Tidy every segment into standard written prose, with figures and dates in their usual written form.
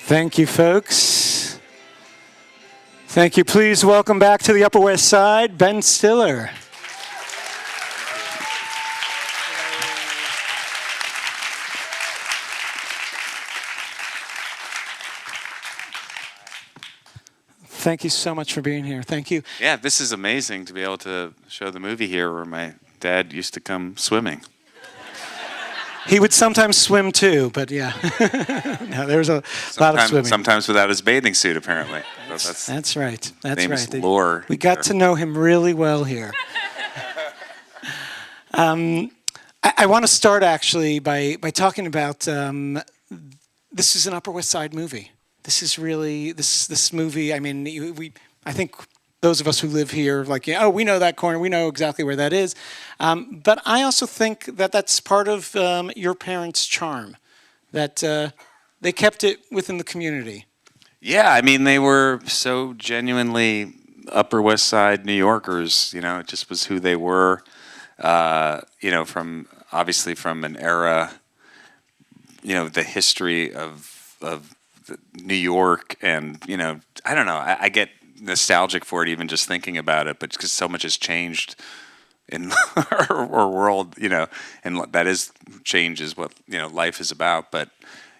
Thank you, folks. Thank you. Please welcome back to the Upper West Side, Ben Stiller. Thank you so much for being here. Thank you. Yeah, this is amazing to be able to show the movie here where my dad used to come swimming. He would sometimes swim too, but yeah. No, there was a lot of swimming. Sometimes without his bathing suit, apparently. That's right. That's famous right. lore. We got to know him really well here. I want to start actually by talking about this is an Upper West Side movie. This is really this movie. I mean, I think those of us who live here, like, yeah, oh, we know that corner. We know exactly where that is. But I also think that that's part of your parents' charm, that they kept it within the community. Yeah, I mean, they were so genuinely Upper West Side New Yorkers. You know, it just was who they were. You know, from an era. You know, the history of New York, and you know, I don't know. I get nostalgic for it even just thinking about it, but because so much has changed in our world, you know, and that is change is what, you know, life is about. But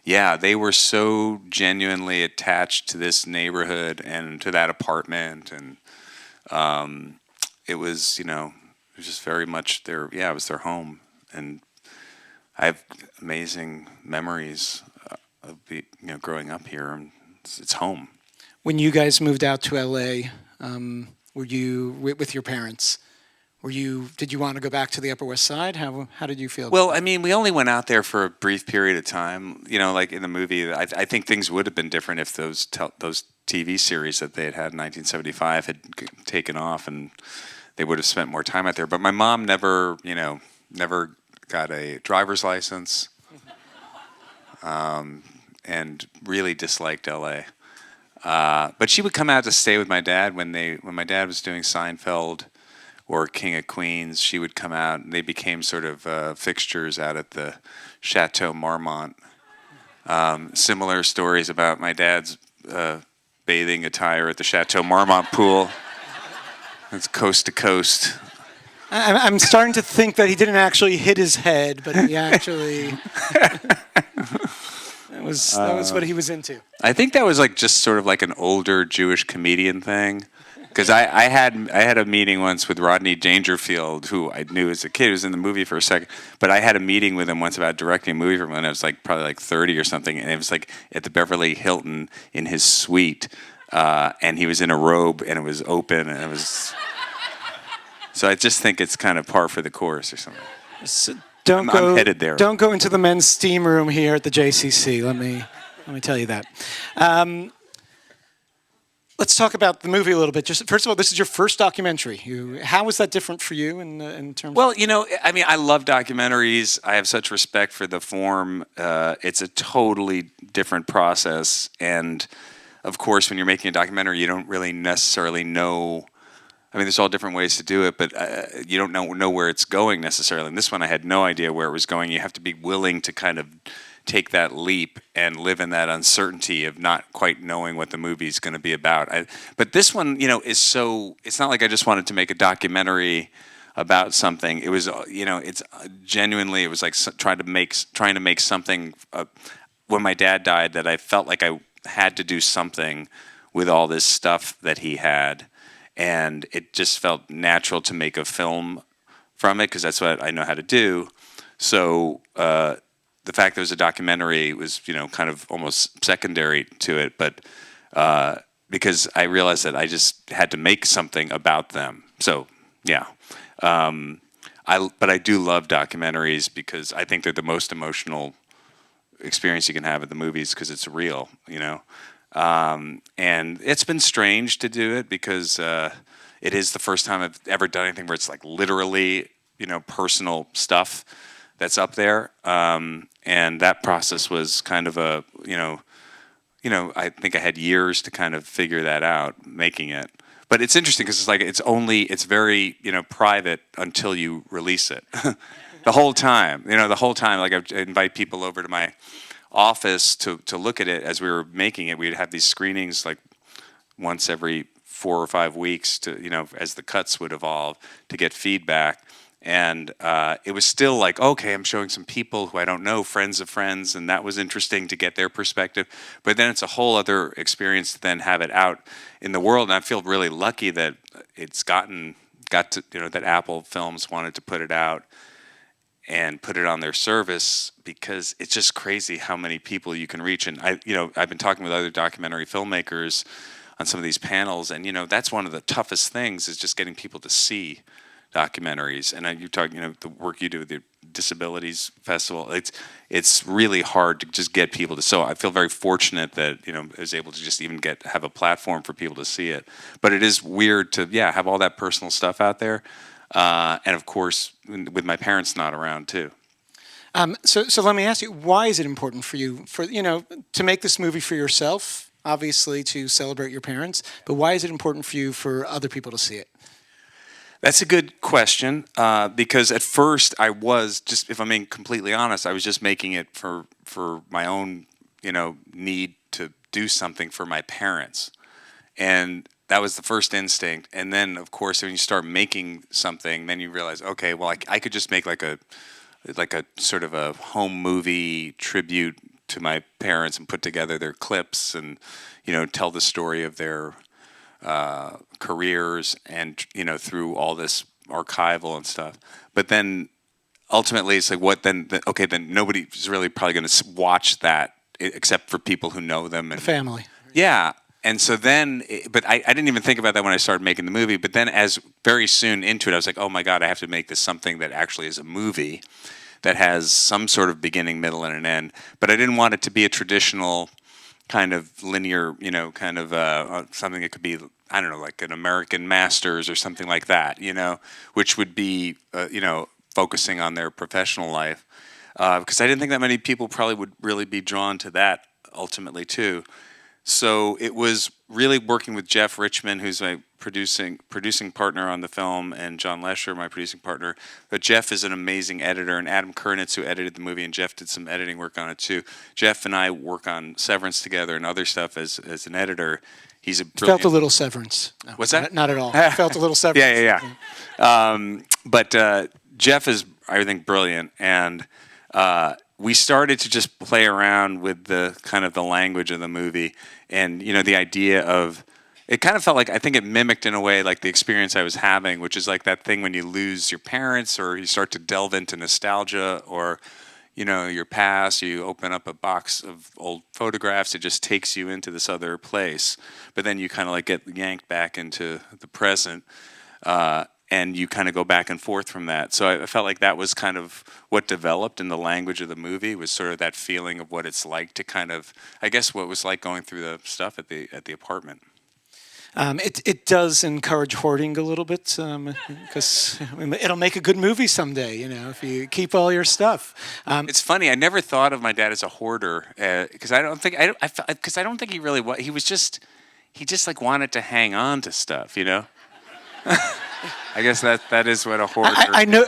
yeah, they were so genuinely attached to this neighborhood and to that apartment, and it was, you know, it was just very much it was their home, and I have amazing memories of growing up here, and it's home. When you guys moved out to LA, were you with your parents? Did you want to go back to the Upper West Side? How did you feel? Well, I mean, we only went out there for a brief period of time. You know, like in the movie, I think things would have been different if those TV series that they had in 1975 had taken off, and they would have spent more time out there. But my mom never got a driver's license, and really disliked LA. But she would come out to stay with my dad when my dad was doing Seinfeld or King of Queens. She would come out, and they became sort of fixtures out at the Chateau Marmont. Similar stories about my dad's bathing attire at the Chateau Marmont pool. It's coast to coast. I'm starting to think that he didn't actually hit his head, but he actually... That was what he was into. I think that was like just sort of like an older Jewish comedian thing, because I had a meeting once with Rodney Dangerfield, who I knew as a kid. He was in the movie for a second, but I had a meeting with him once about directing a movie for him when I was like probably like 30 or something, and it was like at the Beverly Hilton in his suite, and he was in a robe and it was open, and it was. So I just think it's kind of par for the course or something. I'm headed there. Don't go into the men's steam room here at the JCC. Let me tell you that. Let's talk about the movie a little bit. Just first of all, this is your first documentary. How was that different for you in terms? Well, you know, I mean, I love documentaries. I have such respect for the form. It's a totally different process, and of course, when you're making a documentary, you don't really necessarily know. I mean, there's all different ways to do it, but you don't know where it's going necessarily. In this one, I had no idea where it was going. You have to be willing to kind of take that leap and live in that uncertainty of not quite knowing what the movie's going to be about. But this one, you know, is so. It's not like I just wanted to make a documentary about something. It was, you know, it's genuinely. It was like trying to make something. When my dad died, that I felt like I had to do something with all this stuff that he had. And it just felt natural to make a film from it because that's what I know how to do. So the fact there was a documentary was, you know, kind of almost secondary to it. But because I realized that I just had to make something about them. So yeah, but I do love documentaries because I think they're the most emotional experience you can have at the movies because it's real, you know. And it's been strange to do it because it is the first time I've ever done anything where it's like literally, you know, personal stuff that's up there. And that process was kind of a, you know, I think I had years to kind of figure that out, making it. But it's interesting because it's like it's very, you know, private until you release it. The whole time, like I invite people over to my office to look at it as we were making it. We'd have these screenings like once every 4 or 5 weeks to, as the cuts would evolve, to get feedback. And it was still like, okay, I'm showing some people who I don't know, friends of friends, and that was interesting to get their perspective. But then it's a whole other experience to then have it out in the world. And I feel really lucky that it's got to, that Apple Films wanted to put it out and put it on their service, because it's just crazy how many people you can reach. And I've been talking with other documentary filmmakers on some of these panels, and that's one of the toughest things, is just getting people to see documentaries. And you're talking, the work you do with the Disabilities Festival. It's really hard to just get people to. So I feel very fortunate that I was able to just even have a platform for people to see it. But it is weird to have all that personal stuff out there, and of course with my parents not around too. So let me ask you, why is it important for you to make this movie for yourself? Obviously, to celebrate your parents, but why is it important for you for other people to see it? That's a good question, because at first I was just, if I'm being completely honest, I was just making it for my own, need to do something for my parents. And that was the first instinct. And then, of course, when you start making something, then you realize, okay, well, I could just make like a sort of a home movie tribute to my parents and put together their clips and, tell the story of their careers and through all this archival and stuff. But then ultimately it's like, what then? Okay, then nobody's really probably going to watch that except for people who know them and the family. Yeah. And so then, but I didn't even think about that when I started making the movie. But then, as very soon into it, I was like, oh my God, I have to make this something that actually is a movie that has some sort of beginning, middle, and an end. But I didn't want it to be a traditional kind of linear, kind of something that could be, I don't know, like an American Masters or something like that, which would be, focusing on their professional life. Because I didn't think that many people probably would really be drawn to that ultimately too. So it was really working with Jeff Richmond, who's my producing partner on the film, and John Lesher, my producing partner. But Jeff is an amazing editor, and Adam Kernitz, who edited the movie, and Jeff did some editing work on it too. Jeff and I work on Severance together and other stuff as an editor. He's a brilliant... Felt a little Severance. No, What's that? Not at all. Felt a little Severance. Yeah. But Jeff is, I think, brilliant, and we started to just play around with the kind of the language of the movie, and the idea of it kind of felt like, I think it mimicked in a way like the experience I was having, which is like that thing when you lose your parents or you start to delve into nostalgia or your past. You open up a box of old photographs, it just takes you into this other place, but then you kind of like get yanked back into the present. And you kind of go back and forth from that. So I felt like that was kind of what developed in the language of the movie, was sort of that feeling of what it's like to kind of, I guess, what it was like going through the stuff at the apartment. It does encourage hoarding a little bit, because it'll make a good movie someday, if you keep all your stuff. It's funny. I never thought of my dad as a hoarder, because I don't think he really was. He just like wanted to hang on to stuff, I guess that is what a hoarder. I know.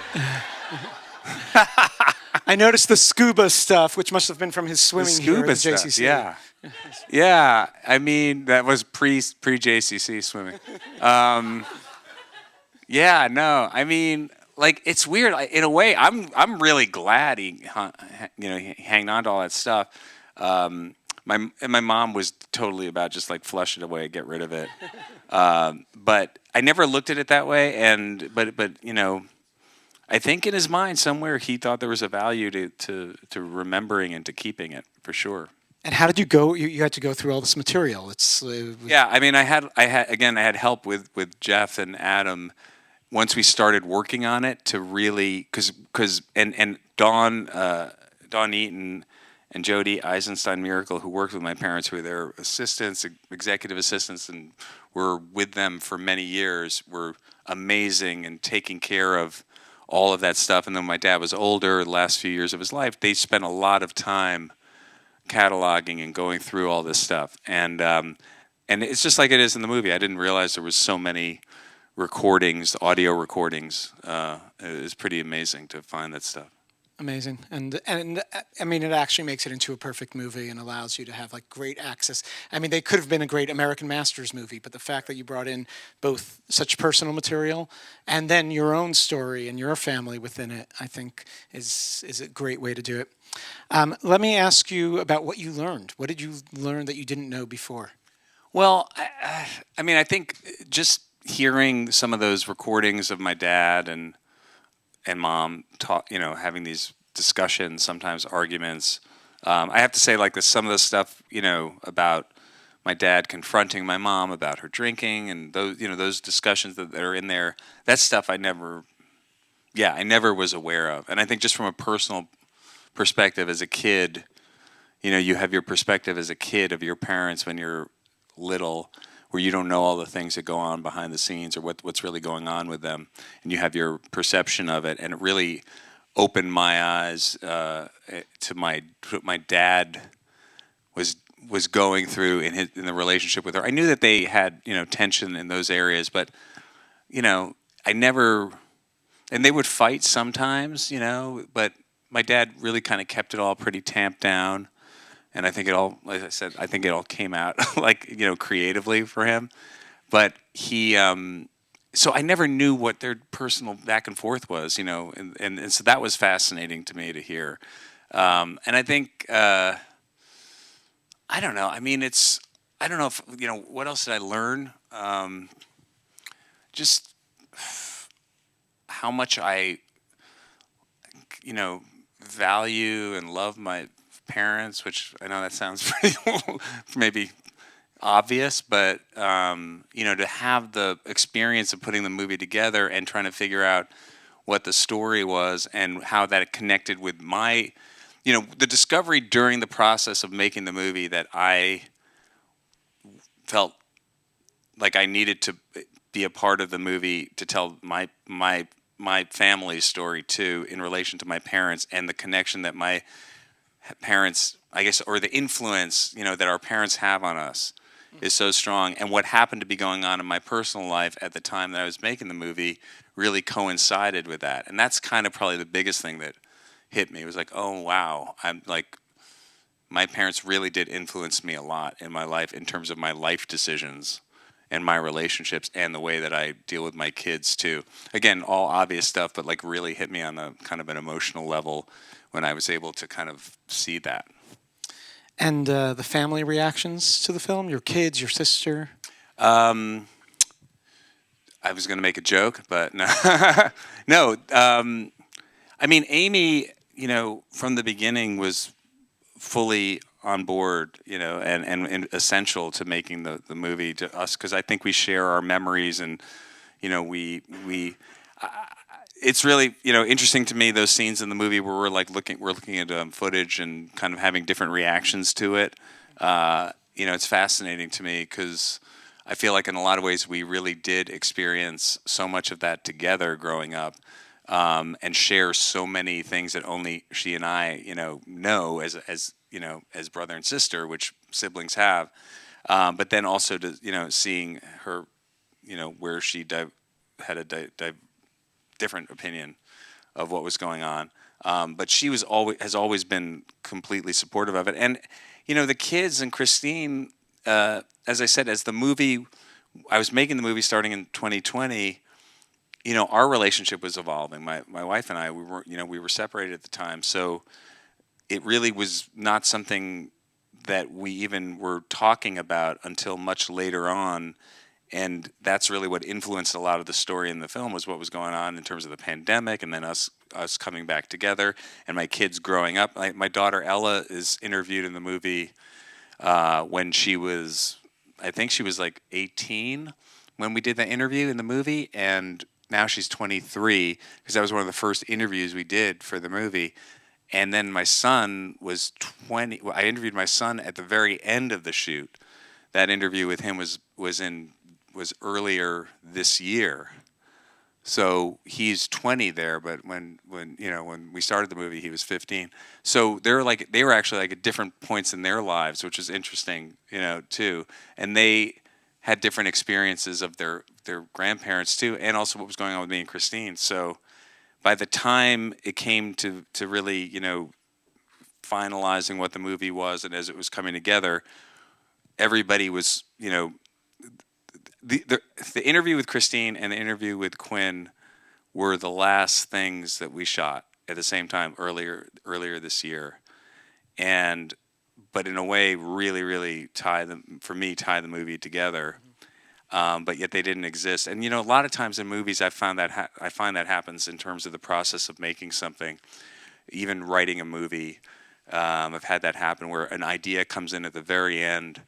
I noticed the scuba stuff, which must have been from his swimming here at the JCC. Stuff, yeah. I mean, that was pre JCC swimming. Yeah, no. I mean, like, it's weird. In a way, I'm really glad he hanged on to all that stuff. My mom was totally about just like flush it away, get rid of it. But I never looked at it that way. But I think in his mind somewhere he thought there was a value to remembering and to keeping it, for sure. And how did you go? You had to go through all this material. Yeah. I mean, I had help with Jeff and Adam once we started working on it to really, because Dawn Eaton and Jody Eisenstein Miracle, who worked with my parents, who were their assistants, executive assistants, and were with them for many years, were amazing and taking care of all of that stuff. And then my dad was older, the last few years of his life, they spent a lot of time cataloging and going through all this stuff. And it's just like it is in the movie. I didn't realize there was so many recordings, audio recordings. It was pretty amazing to find that stuff. Amazing. And I mean, it actually makes it into a perfect movie and allows you to have like great access. I mean, they could have been a great American Masters movie, but the fact that you brought in both such personal material and then your own story and your family within it, I think is a great way to do it. Let me ask you about what you learned. What did you learn that you didn't know before? Well, I mean, I think just hearing some of those recordings of my dad and mom talk, having these discussions, sometimes arguments. I have to say, like some of the stuff, about my dad confronting my mom about her drinking and those discussions that are in there. That stuff I never was aware of. And I think just from a personal perspective as a kid, you have your perspective as a kid of your parents when you're little, where you don't know all the things that go on behind the scenes or what's really going on with them, and you have your perception of it, and it really opened my eyes to what my dad was going through in the relationship with her. I knew that they had tension in those areas, but I never, and they would fight sometimes, but my dad really kind of kept it all pretty tamped down. And I think it all, like I said, I think it all came out like creatively for him. But he, so I never knew what their personal back and forth was, and so that was fascinating to me to hear. And I think I don't know. I mean, I don't know if what else did I learn? Just how much I value and love my parents, which I know that sounds pretty maybe obvious, but to have the experience of putting the movie together and trying to figure out what the story was and how that connected with my, the discovery during the process of making the movie that I felt like I needed to be a part of the movie to tell my family's story too in relation to my parents and the connection that my parents, I guess, or the influence that our parents have on us is so strong. And what happened to be going on in my personal life at the time that I was making the movie really coincided with that. And that's kind of probably the biggest thing that hit me. It was like, oh wow, I'm like, my parents really did influence me a lot in my life in terms of my life decisions and my relationships and the way that I deal with my kids too. Again, all obvious stuff, but like really hit me on a kind of an emotional level when I was able to kind of see that. And the family reactions to the film, your kids, your sister. Um, I was going to make a joke, but no, no. I mean, Amy, from the beginning was fully on board, and essential to making the movie to us because I think we share our memories and, we. It's really interesting to me those scenes in the movie where we're looking at footage and kind of having different reactions to it. It's fascinating to me because I feel like in a lot of ways we really did experience so much of that together growing up, and share so many things that only she and I know as brother and sister, which siblings have. But then also to seeing her where she had a different opinion of what was going on. But she has always been completely supportive of it. And the kids and Christine, as I said, as the movie, I was making the movie starting in 2020. Our relationship was evolving. My wife and I, we were separated at the time, so it really was not something that we even were talking about until much later on. And that's really what influenced a lot of the story in the film was what was going on in terms of the pandemic, and then us coming back together, and my kids growing up. My daughter Ella is interviewed in the movie when she was, I think she was like 18 when we did the interview in the movie, and now she's 23 because that was one of the first interviews we did for the movie. And then my son was 20. I interviewed my son at the very end of the shoot. That interview with him was earlier this year. So he's 20 there, but when we started the movie, he was 15. So they were actually like at different points in their lives, which is interesting, too. And they had different experiences of their grandparents too, and also what was going on with me and Christine. So by the time it came to really, finalizing what the movie was and as it was coming together, everybody was, the interview with Christine and the interview with Quinn were the last things that we shot at the same time earlier this year, and but in a way really tie the movie together. But yet they didn't exist. And a lot of times in movies, I find that happens in terms of the process of making something, even writing a movie. I've had that happen where an idea comes in at the very end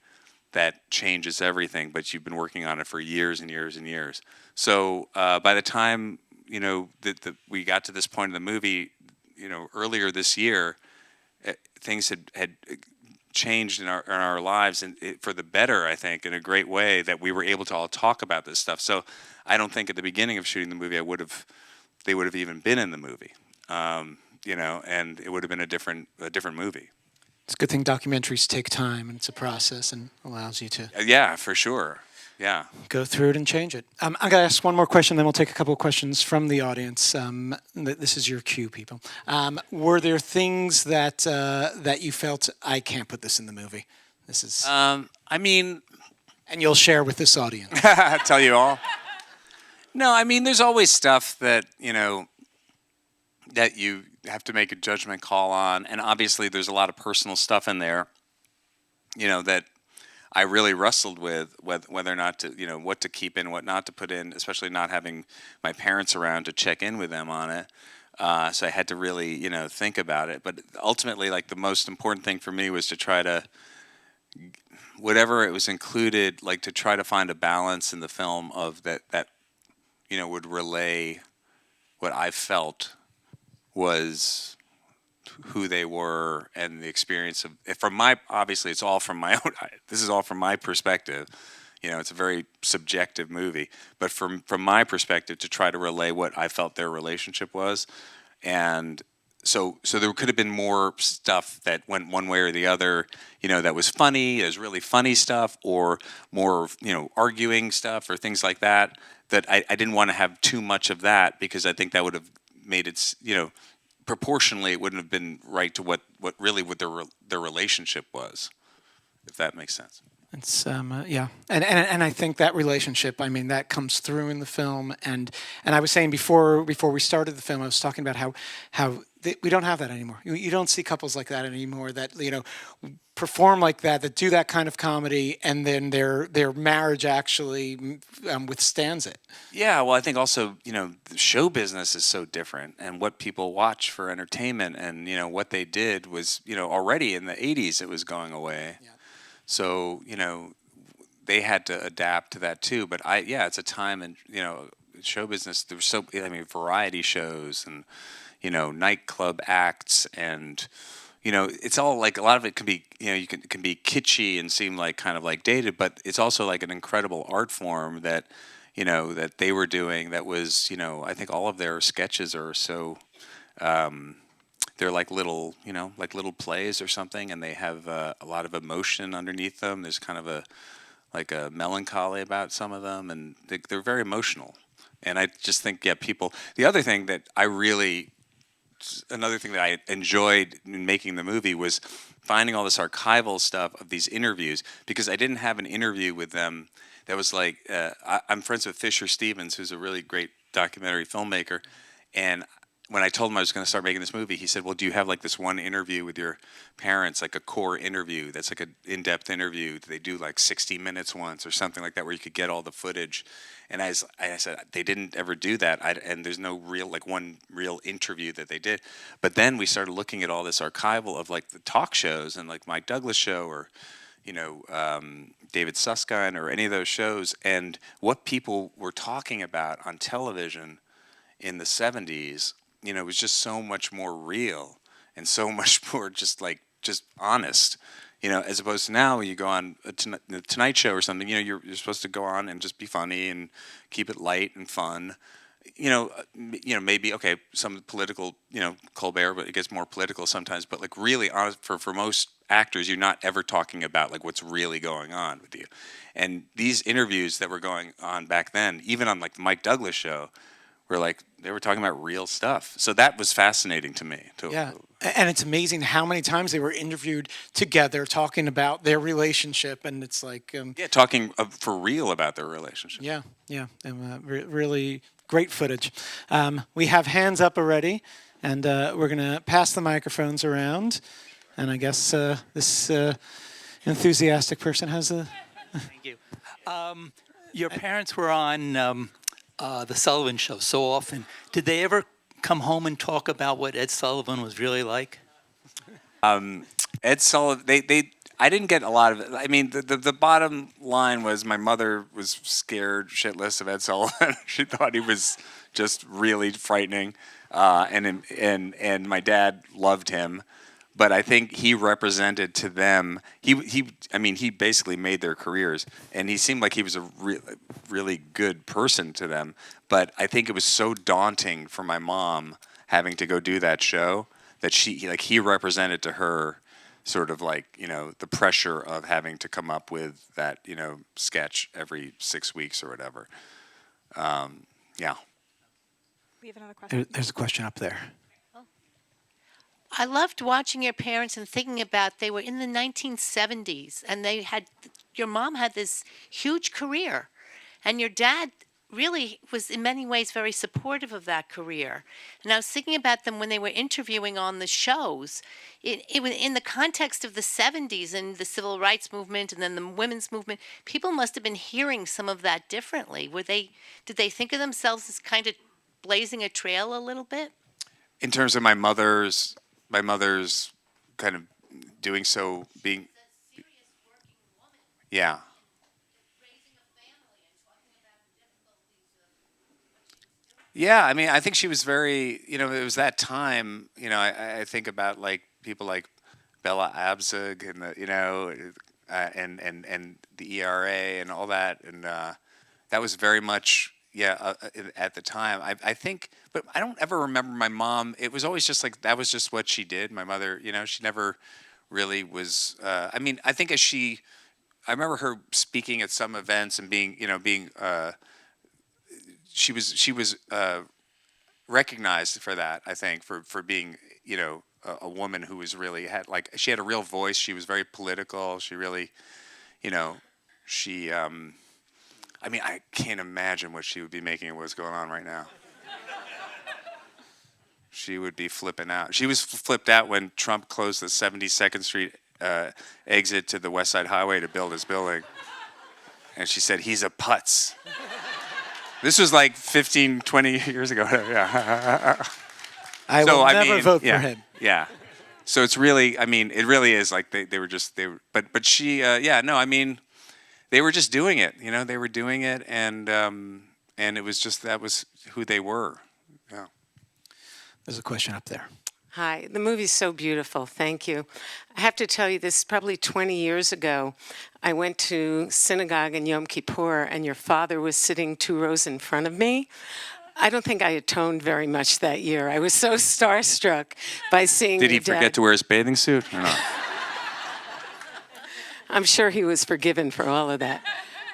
that changes everything, but you've been working on it for years and years and years. So by the time that we got to this point in the movie, earlier this year, things had changed in our lives, and for the better, I think, in a great way, that we were able to all talk about this stuff. So I don't think at the beginning of shooting the movie they would have even been in the movie, and it would have been a different movie. It's a good thing documentaries take time, and it's a process, and allows you to Yeah, for sure. Yeah. go through it and change it. I'm going to ask one more question, then we'll take a couple of questions from the audience. This is your cue, people. Were there things that you felt, I can't put this in the movie? This is, I mean, and you'll share with this audience. tell you all. No, I mean, there's always stuff that that you have to make a judgment call on, and obviously there's a lot of personal stuff in there, that I really wrestled with whether or not to, what to keep in, what not to put in, especially not having my parents around to check in with them on it. So I had to really, think about it. But ultimately, like, the most important thing for me was to try to, whatever it was included, like, to try to find a balance in the film of that would relay what I felt was who they were and the experience of, obviously it's all from my own, this is all from my perspective, it's a very subjective movie, but from my perspective, to try to relay what I felt their relationship was. And so there could have been more stuff that went one way or the other, that was funny, there's really funny stuff, or more, arguing stuff or things like that I didn't want to have too much of that, because I think that would have made it, proportionally, it wouldn't have been right to what their relationship was, if that makes sense. It's yeah, and I think that relationship, I mean, that comes through in the film, and I was saying before we started the film, I was talking about how we don't have that anymore. You don't see couples like that anymore, that perform like that do that kind of comedy, and then their marriage actually withstands it. Yeah, well, I think also, the show business is so different, and what people watch for entertainment, and what they did was, already in the 80s it was going away. Yeah. So, they had to adapt to that too. But it's a time, and show business, there was variety shows and nightclub acts, and it's all like, a lot of it can be, can be kitschy and seem like kind of like dated, but it's also like an incredible art form that that they were doing, that was, I think all of their sketches are so, they're like little, like little plays or something, and they have a lot of emotion underneath them. There's kind of a melancholy about some of them, and they're very emotional. And I just think, people. The other thing that another thing that I enjoyed in making the movie was finding all this archival stuff of these interviews, because I didn't have an interview with them that was like, I'm friends with Fisher Stevens, who's a really great documentary filmmaker, and when I told him I was going to start making this movie, he said, well, do you have like this one interview with your parents, like a core interview that's like an in-depth interview? They do like 60 minutes once or something like that, where you could get all the footage. And I said, they didn't ever do that. And there's no one real interview that they did. But then we started looking at all this archival of like the talk shows, and like Mike Douglas show, or David Susskind, or any of those shows, and what people were talking about on television in the 70s. It was just so much more real, and so much more just honest, as opposed to now when you go on the Tonight Show or something, you're supposed to go on and just be funny and keep it light and fun. Maybe, okay, some political, Colbert, but it gets more political sometimes, but like really honest, for most actors, you're not ever talking about like what's really going on with you. And these interviews that were going on back then, even on like the Mike Douglas show, were like they were talking about real stuff. So that was fascinating to me. Yeah. And it's amazing how many times they were interviewed together talking about their relationship. And it's like, Yeah, talking for real about their relationship. yeah, yeah. And, really great footage. We have hands up already, and we're going to pass the microphones around. And I guess this enthusiastic person has a. Thank you. Your parents were on the Sullivan Show so often. Did they ever come home and talk about what Ed Sullivan was really like? Ed Sullivan, I didn't get a lot of it. I mean, the bottom line was my mother was scared shitless of Ed Sullivan. She thought he was just really frightening, and my dad loved him. But I think he represented to them. I mean, he basically made their careers, and he seemed like he was a really good person to them. But I think it was so daunting for my mom having to go do that show that he represented to her sort of like, the pressure of having to come up with that, sketch every 6 weeks or whatever. Yeah. We have another question. There's a question up there. I loved watching your parents and thinking about they were in the 1970s and your mom had this huge career and your dad really was in many ways very supportive of that career. And I was thinking about them when they were interviewing on the shows. It was in the context of the 70s and the civil rights movement and then the women's movement. People must have been hearing some of that differently. Did they think of themselves as kind of blazing a trail a little bit? In terms of my mother's kind of doing so, being, yeah. Yeah, I mean, I think she was very, it was that time, I think about like people like Bella Abzug and and the ERA and all that, and that was very much, at the time. I think, but I don't ever remember my mom. It was always just like that was just what she did. My mother, she never really was. I mean, I think I remember her speaking at some events and being, she was recognized for that. I think for being, a woman who was really she had a real voice. She was very political. She really, she. I mean, I can't imagine what she would be making of what's going on right now. She would be flipping out. She was flipped out when Trump closed the 72nd Street exit to the West Side Highway to build his building. And she said, he's a putz. This was like 15, 20 years ago. Yeah. I will never vote for him. Yeah. So it's really, I mean, it really is like they were, but she, I mean, they were just doing it, they were doing it, and it was just, that was who they were. Yeah. There's a question up there. Hi, the movie's so beautiful. Thank you. I have to tell you, this is probably 20 years ago. I went to synagogue in Yom Kippur, and your father was sitting 2 rows in front of me. I don't think I atoned very much that year. I was so starstruck by seeing. Did he forget to wear his bathing suit or not? I'm sure he was forgiven for all of that.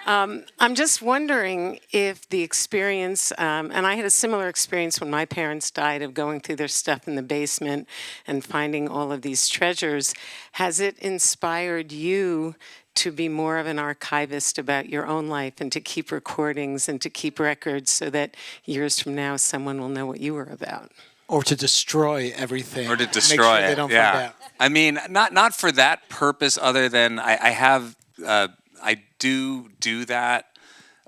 I'm just wondering if the experience, and I had a similar experience when my parents died, of going through their stuff in the basement and finding all of these treasures. Has it inspired you to be more of an archivist about your own life and to keep recordings and to keep records so that years from now someone will know what you were about? Or to destroy everything. Or to make destroy sure it. they don't Yeah. find out. I mean, not for that purpose, other than I do that,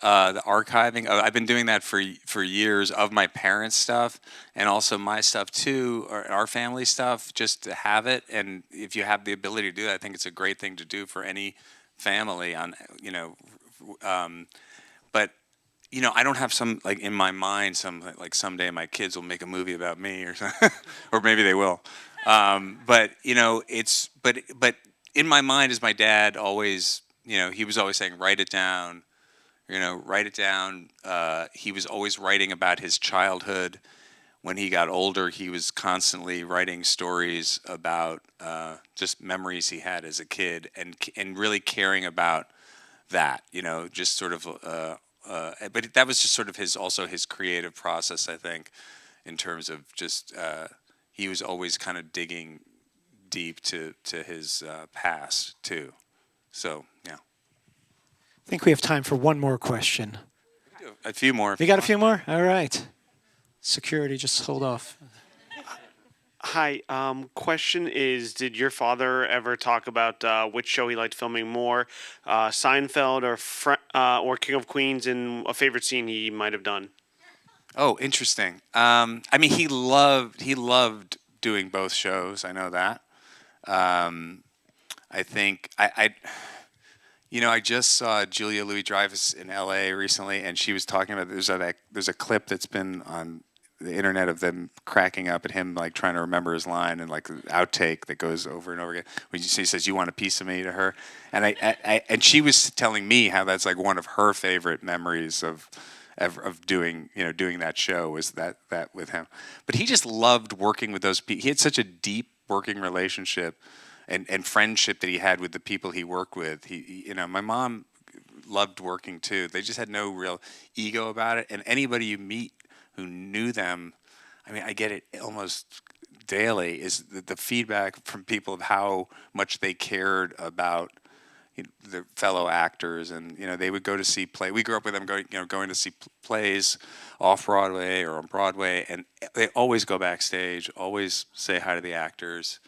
the archiving. I've been doing that for years of my parents' stuff and also my stuff too, or our family stuff, just to have it. And if you have the ability to do that, I think it's a great thing to do for any family. But I don't have some like in my mind like someday my kids will make a movie about me or something, or maybe they will. But but in my mind is my dad always. He was always saying, write it down, write it down. He was always writing about his childhood. When he got older, he was constantly writing stories about just memories he had as a kid and really caring about that, just sort of but that was just sort of his creative process, I think, in terms of just he was always kind of digging deep to his past too. So yeah, I think we have time for one more question. a few more. You got a few more? All right. Security, just hold off. Hi. Question is, did your father ever talk about which show he liked filming more, Seinfeld or King of Queens, and a favorite scene he might have done? Oh, interesting. I mean, he loved doing both shows. I know that. I think I just saw Julia Louis-Dreyfus in L.A. recently, and she was talking about there's a clip that's been on the internet of them cracking up at him like trying to remember his line, and like an outtake that goes over and over again when he says, "You want a piece of me?" to her, and and she was telling me how that's like one of her favorite memories of doing that show was that with him. But he just loved working with those people. He had such a deep working relationship and friendship that he had with the people he worked with. My mom loved working too. They just had no real ego about it. And anybody you meet who knew them, I mean, I get it almost daily, is the feedback from people of how much they cared about their fellow actors, and they would go to see play. We grew up with them going to see plays off Broadway or on Broadway, and they always go backstage, always say hi to the actors.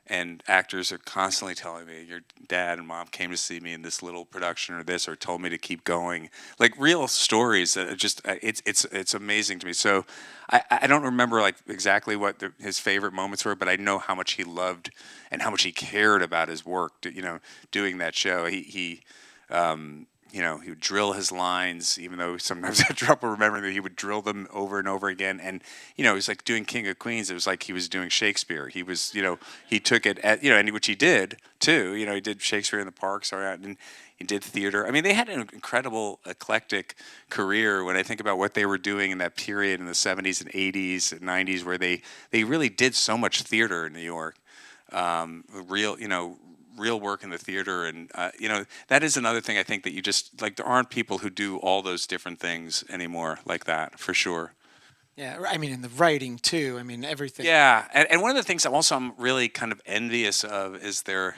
And actors are constantly telling me, your dad and mom came to see me in this little production or this, or told me to keep going. Like real stories that are just, it's amazing to me. So I don't remember like exactly what his favorite moments were, but I know how much he loved and how much he cared about his work, doing that show. He would drill his lines, even though sometimes I had trouble remembering that he would drill them over and over again. And, it was like doing King of Queens. It was like he was doing Shakespeare. He was, he took it at, and which he did too. He did Shakespeare in the Park, and he did theater. I mean, they had an incredible eclectic career when I think about what they were doing in that period in the 70s and 80s and 90s, where they really did so much theater in New York. Real work in the theater, and that is another thing I think that you just like. There aren't people who do all those different things anymore like that, for sure. Yeah, I mean, in the writing too. I mean, everything. Yeah, and one of the things I'm really kind of envious of is their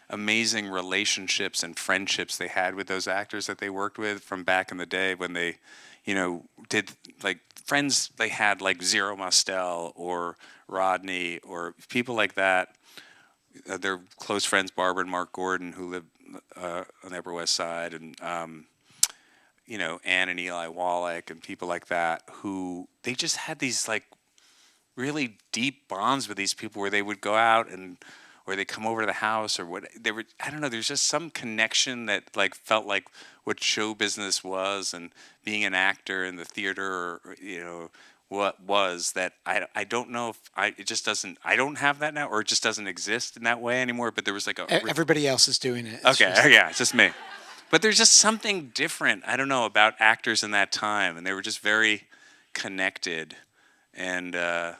amazing relationships and friendships they had with those actors that they worked with from back in the day when they, did like friends they had like Zero Mostel or Rodney or people like that. Their close friends, Barbara and Mark Gordon, who lived on the Upper West Side, and Ann and Eli Wallach, and people like that, who they just had these like really deep bonds with these people, where they would go out or they come over to the house, or what they were. I don't know. There's just some connection that like felt like what show business was, and being an actor in the theater, or what was that. I don't know if it just doesn't. I don't have that now, or it just doesn't exist in that way anymore. But there was like Everybody else is doing it. Yeah, it's just me. But there's just something different, I don't know, about actors in that time, and they were just very connected, and I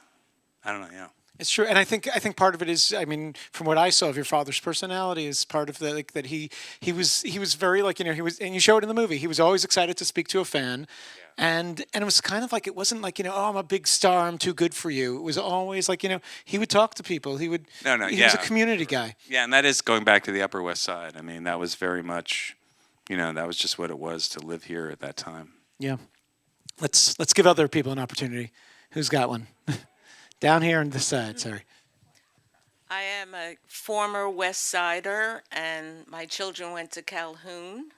don't know, yeah. It's true, and I think part of it is, I mean, from what I saw of your father's personality, is part of the like that he was very like he was, and you show it in the movie. He was always excited to speak to a fan, and it was kind of like, it wasn't like oh, I'm a big star, I'm too good for you. It was always like he would talk to people. He would. He was a community guy. Yeah, and that is going back to the Upper West Side. I mean, that was very much, that was just what it was to live here at that time. Yeah, let's give other people an opportunity. Who's got one? Down here on this side, sorry. I am a former West Sider, and my children went to Calhoun,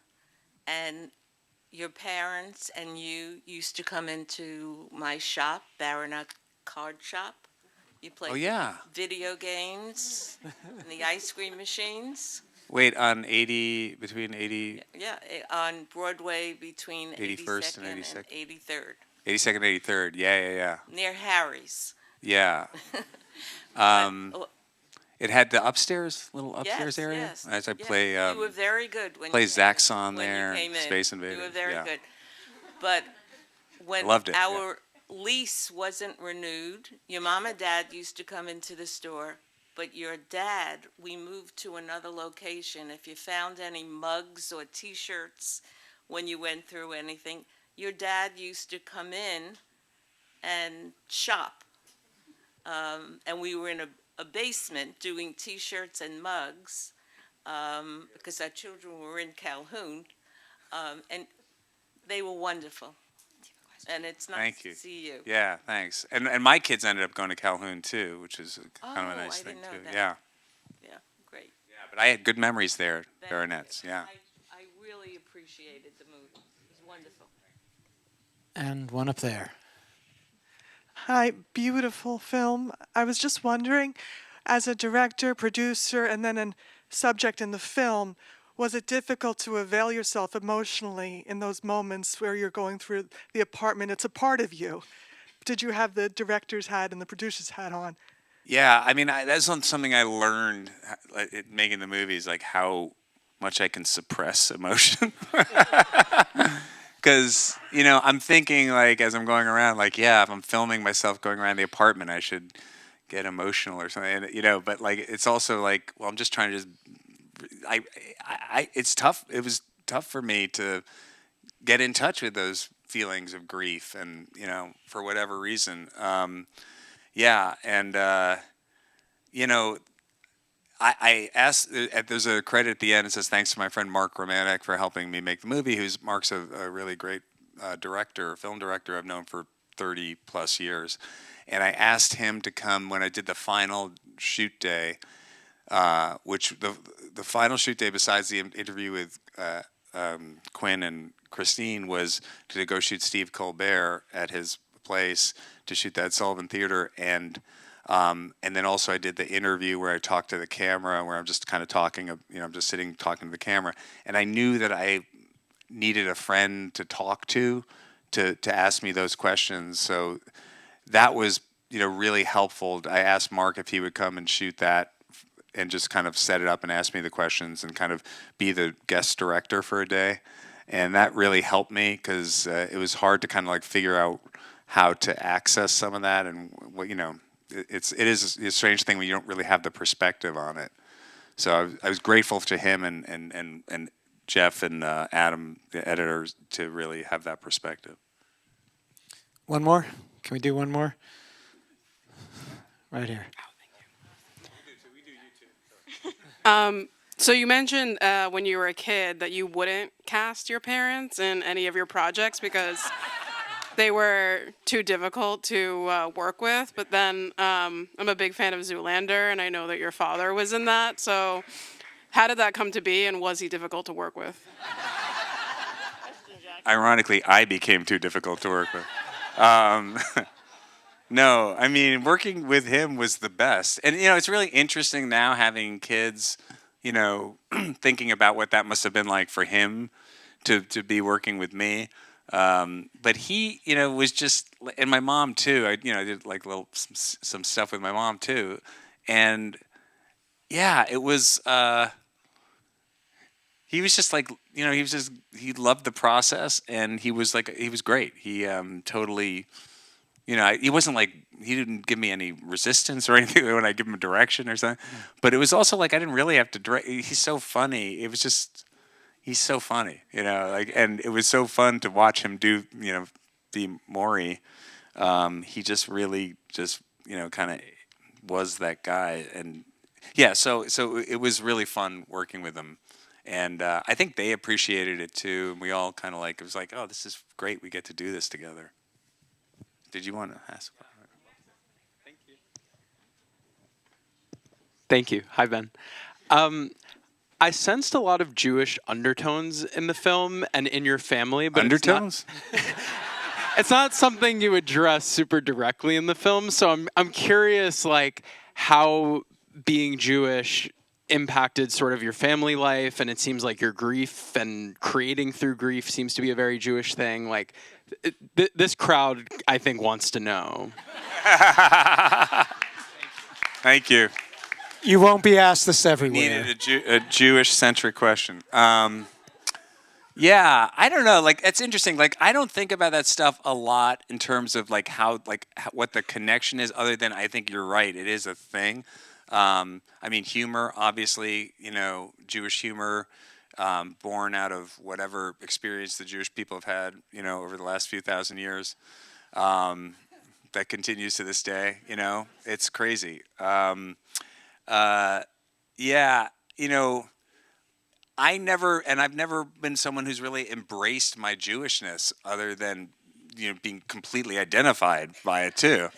and your parents and you used to come into my shop, Baronet Card Shop. You played video games and the ice cream machines. Wait, on between 80... Yeah, on Broadway between 81st and 83rd. 82nd and 83rd, yeah. Near Harry's. Yeah. It had the little upstairs area. Yes. As I play. You were very good when play you Zaxxon when there. You came in. Space Invaders. You were very good. But when loved it, our lease wasn't renewed, your mom and dad used to come into the store. But your dad, we moved to another location. If you found any mugs or T-shirts, when you went through anything. Your dad used to come in and shop. And we were in a basement doing T-shirts and mugs because our children were in Calhoun. And they were wonderful. And it's nice Thank to you. see you. Yeah, thanks. And my kids ended up going to Calhoun too, which is kind of a Oh, nice I thing didn't know too. that. Yeah. Yeah, great. Yeah, but I had good memories there, Thank Baronets. you. Yeah. I really appreciated the movie. It was wonderful. And one up there. Hi, beautiful film. I was just wondering, as a director, producer, and then a subject in the film, was it difficult to avail yourself emotionally in those moments where you're going through the apartment? It's a part of you. Did you have the director's hat and the producer's hat on? Yeah, I mean, that's something I learned making the movies, like how much I can suppress emotion. Because, I'm thinking, like, as I'm going around, like, yeah, if I'm filming myself going around the apartment, I should get emotional or something, but, like, it's also like, well, I'm just trying to it's tough. It was tough for me to get in touch with those feelings of grief and, for whatever reason. Yeah, and, I asked. There's a credit at the end. It says thanks to my friend Mark Romanek for helping me make the movie. Mark's a really great film director I've known for 30 plus years, and I asked him to come when I did the final shoot day, which the final shoot day, besides the interview with Quinn and Christine, was to go shoot Steve Colbert at his place, to shoot that Sullivan Theater, and then also I did the interview where I talked to the camera, where I'm just kind of talking, I'm just sitting talking to the camera. And I knew that I needed a friend to talk to ask me those questions. So that was, really helpful. I asked Mark if he would come and shoot that and just kind of set it up and ask me the questions and kind of be the guest director for a day. And that really helped me because it was hard to kind of like figure out how to access some of that, and what, it is a strange thing when you don't really have the perspective on it. So I was grateful to him and Jeff and Adam, the editors, to really have that perspective. One more? Can we do one more? Right here. So you mentioned when you were a kid that you wouldn't cast your parents in any of your projects because they were too difficult to work with. But then I'm a big fan of Zoolander, and I know that your father was in that. So how did that come to be, and was he difficult to work with? Ironically, I became too difficult to work with. No, I mean, working with him was the best. And, it's really interesting now having kids, thinking about what that must have been like for him to be working with me. But he, was just, and my mom too. I did like some stuff with my mom too. And yeah, it was, he was just like, he loved the process, and he was great. He totally, he wasn't like, he didn't give me any resistance or anything when I give him a direction or something. But it was also like, I didn't really have to direct. He's so funny. It was just, he's so funny, and it was so fun to watch him do, be Maury. He just really just, kind of was that guy. And yeah, so it was really fun working with him. And I think they appreciated it too. And we all kind of it was like, oh, this is great. We get to do this together. Did you want to ask? Thank you. Thank you. Hi, Ben. I sensed a lot of Jewish undertones in the film and in your family, but Undertones? It's not something you address super directly in the film. So I'm curious, how being Jewish impacted sort of your family life, and it seems like your grief and creating through grief seems to be a very Jewish thing. This crowd, I think, wants to know. Thank you. You won't be asked this everywhere. Needed a Jewish-centric question. Yeah, I don't know. It's interesting. I don't think about that stuff a lot in terms of what the connection is, other than I think you're right. It is a thing. I mean, humor, obviously, Jewish humor born out of whatever experience the Jewish people have had, over the last few thousand years. That continues to this day. It's crazy. Yeah, I've never been someone who's really embraced my Jewishness, other than being completely identified by it too,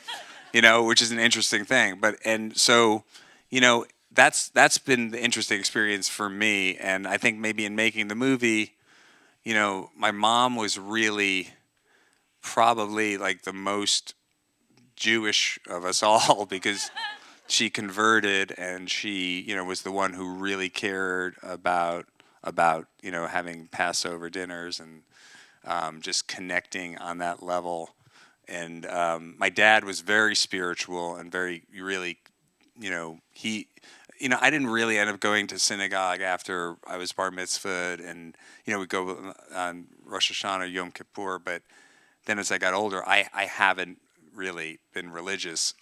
which is an interesting thing. That's been the interesting experience for me. And I think maybe in making the movie, my mom was really probably like the most Jewish of us all, because she converted, and she was the one who really cared about having Passover dinners and just connecting on that level. And my dad was very spiritual and very really, he, I didn't really end up going to synagogue after I was bar mitzvahed, and we go on Rosh Hashanah, Yom Kippur, but then as I got older, I haven't really been religious.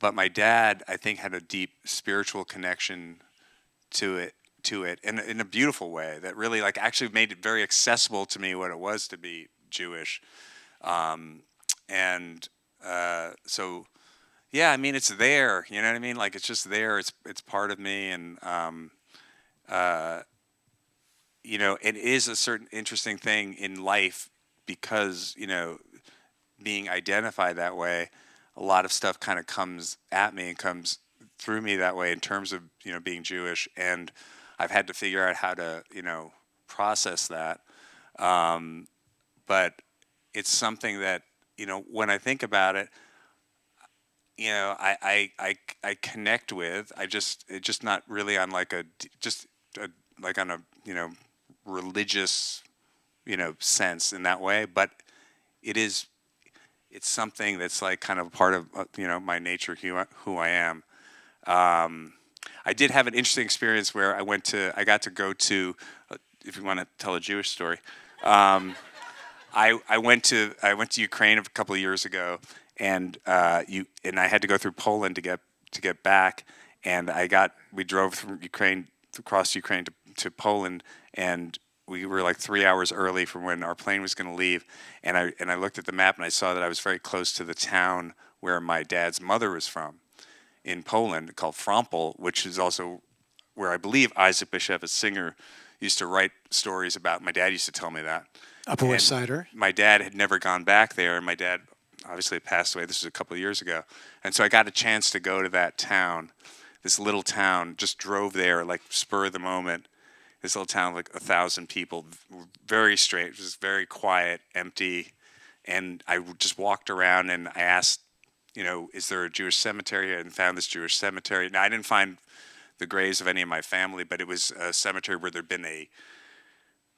But my dad, I think, had a deep spiritual connection to it, in a beautiful way that really actually made it very accessible to me what it was to be Jewish. So yeah, I mean, it's there, you know what I mean? It's just there, it's part of me. And it is a certain interesting thing in life, because being identified that way, a lot of stuff kind of comes at me and comes through me that way in terms of being Jewish, and I've had to figure out how to process that. But it's something that when I think about it, I connect with. It's just not really on on a religious sense in that way, but it's something that's kind of part of my nature, who I am. I did have an interesting experience where I got to go to, if you want to tell a Jewish story, I went to Ukraine a couple of years ago, and I had to go through Poland to get back, and we drove from Ukraine across Ukraine to Poland, and we were 3 hours early from when our plane was going to leave, and I looked at the map, and I saw that I was very close to the town where my dad's mother was from, in Poland, called Frampol, which is also where I believe Isaac Bashevis Singer used to write stories about. My dad used to tell me that. Upper West Sider. My dad had never gone back there, and my dad obviously passed away. This was a couple of years ago, and so I got a chance to go to that town, this little town. Just drove there, spur of the moment. This little town, 1,000 people, very strange, just very quiet, empty. And I just walked around, and I asked, is there a Jewish cemetery here? And found this Jewish cemetery. Now, I didn't find the graves of any of my family, but it was a cemetery where there'd been a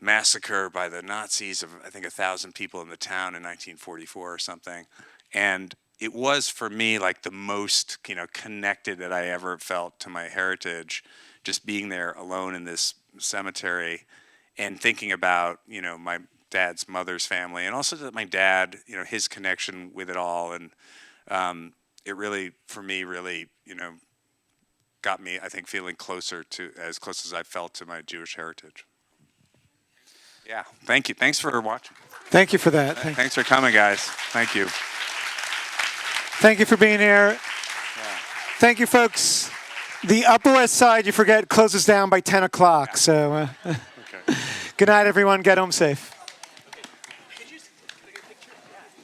massacre by the Nazis of, I think, 1,000 people in the town in 1944 or something. And it was, for me, the most, connected that I ever felt to my heritage, just being there alone in this cemetery and thinking about my dad's mother's family, and also that my dad, his connection with it all. And it really, for me, really got me, I think, feeling as close as I felt to my Jewish heritage. Yeah, thank you. Thanks for watching. Thank you for that. Thanks for coming, guys. Thank you. Thank you for being here. Yeah. Thank you, folks. The Upper West Side, you forget, closes down by 10 o'clock. So Okay. good night, everyone. Get home safe.